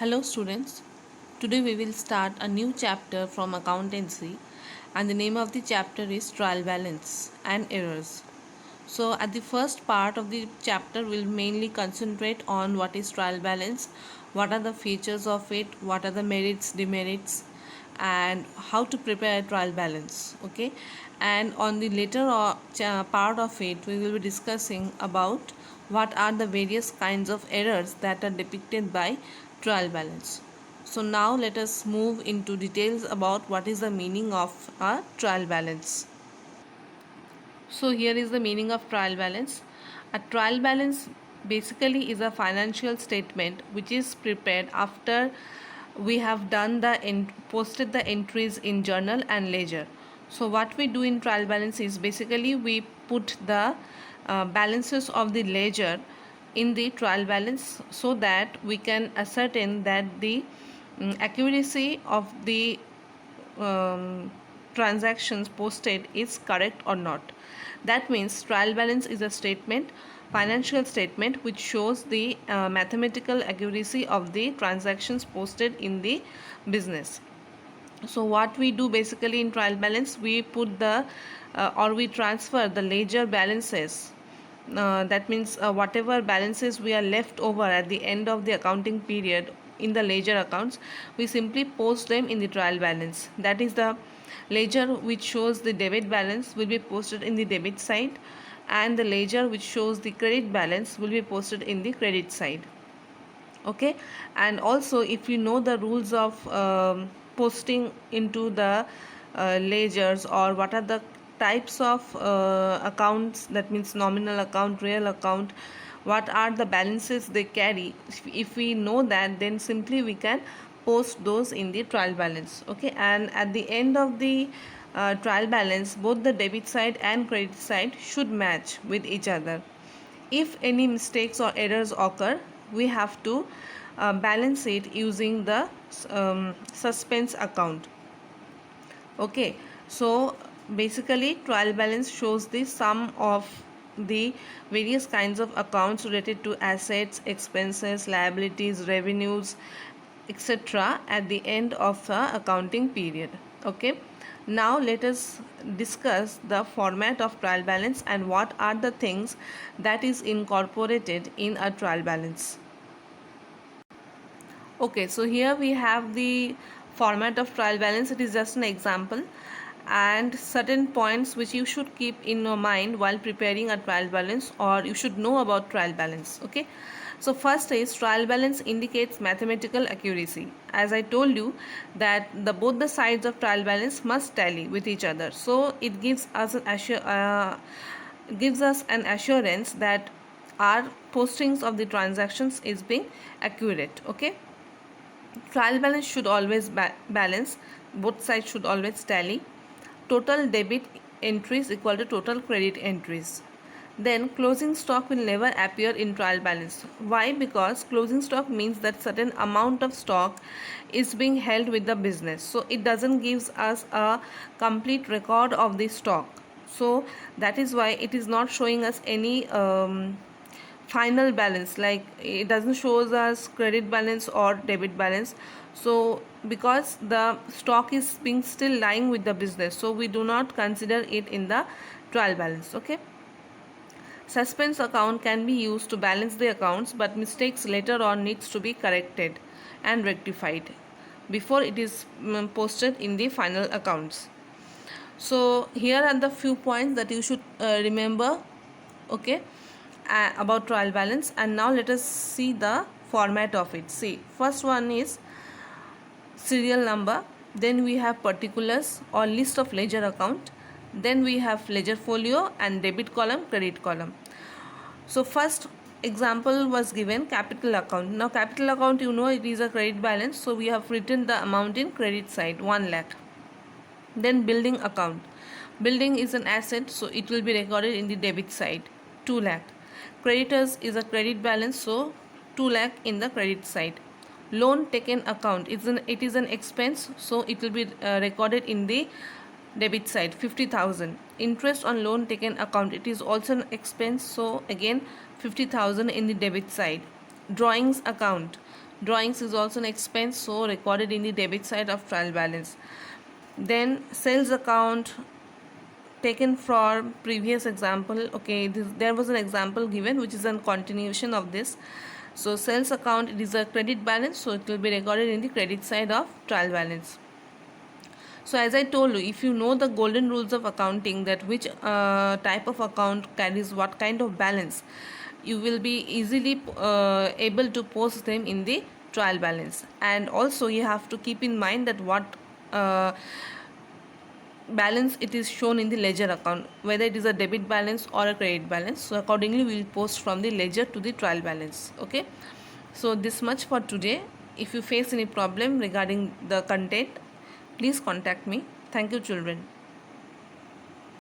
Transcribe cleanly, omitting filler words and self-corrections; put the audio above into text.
Hello students, today we will start a new chapter from accountancy and the name of the chapter is trial balance and errors. So at the first part of the chapter we'll mainly concentrate on what is trial balance, what are the features of it, what are the merits, demerits and how to prepare a trial balance. Okay, and on the later part of it we will be discussing about what are the various kinds of errors that are depicted by trial balance. So now let us move into details about what is the meaning of a trial balance. So here is the meaning of trial balance. A trial balance basically is a financial statement which is prepared after we have done the posted the entries in journal and ledger. So what we do in trial balance is basically we put the balances of the ledger in the trial balance so that we can ascertain that the accuracy of the transactions posted is correct or not. That means trial balance is a statement, financial statement which shows the mathematical accuracy of the transactions posted in the business. So what we do basically in trial balance, we put the or we transfer the ledger balances. That means whatever balances we are left over at the end of the accounting period in the ledger accounts, we simply post them in the trial balance. That is the ledger which shows the debit balance will be posted in the debit side, and the ledger which shows the credit balance will be posted in the credit side. Okay, and also if you know the rules of posting into the ledgers, or what are the types of accounts, that means nominal account, real account, what are the balances they carry, if we know that, then simply we can post those in the trial balance. Okay, and at the end of the trial balance, both the debit side and credit side should match with each other. If any mistakes or errors occur, we have to balance it using the suspense account. Okay, so basically trial balance shows the sum of the various kinds of accounts related to assets, expenses, liabilities, revenues, etc. at the end of the accounting period. Okay, now let us discuss the format of trial balance and what are the things that is incorporated in a trial balance. Okay, so here we have the format of trial balance. It is just an example and certain points which you should keep in your mind while preparing a trial balance, or you should know about trial balance. Okay, so first is trial balance indicates mathematical accuracy. As I told you that the both the sides of trial balance must tally with each other, so it gives us an assurance that our postings of the transactions is being accurate. Okay, trial balance should always balance, both sides should always tally. Total debit entries equal to total credit entries. Then closing stock will never appear in trial balance. Why? Because closing stock means that certain amount of stock is being held with the business, so it doesn't gives us a complete record of the stock. So that is why it is not showing us any final balance, like it doesn't shows us credit balance or debit balance. So because the stock is being still lying with the business, so we do not consider it in the trial balance. Okay, suspense account can be used to balance the accounts, but mistakes later on needs to be corrected and rectified before it is posted in the final accounts. So here are the few points that you should remember. Okay, about trial balance. And now let us see the format of it. See, first one is serial number, then we have particulars or list of ledger account, then we have ledger folio and debit column, credit column. So first example was given capital account. Now capital account, you know, it is a credit balance, so we have written the amount in credit side, 1 lakh. Then building account, building is an asset, so it will be recorded in the debit side, 2 lakh. Creditors is a credit balance, so 2 lakh in the credit side. Loan taken account, it is an expense, so it will be recorded in the debit side, 50,000. Interest on loan taken account, it is also an expense, so again 50,000 in the debit side. Drawings account, Drawings is also an expense, so recorded in the debit side of trial balance. Then sales account taken from previous example. Okay, there was an example given which is a continuation of this. So sales account, it is a credit balance, so it will be recorded in the credit side of trial balance. So as I told you, if you know the golden rules of accounting, that which type of account carries what kind of balance, you will be easily able to post them in the trial balance. And also you have to keep in mind that what balance it is shown in the ledger account, whether it is a debit balance or a credit balance. So accordingly we will post from the ledger to the trial balance. Okay, so this much for today. If you face any problem regarding the content, please contact me. Thank you, children.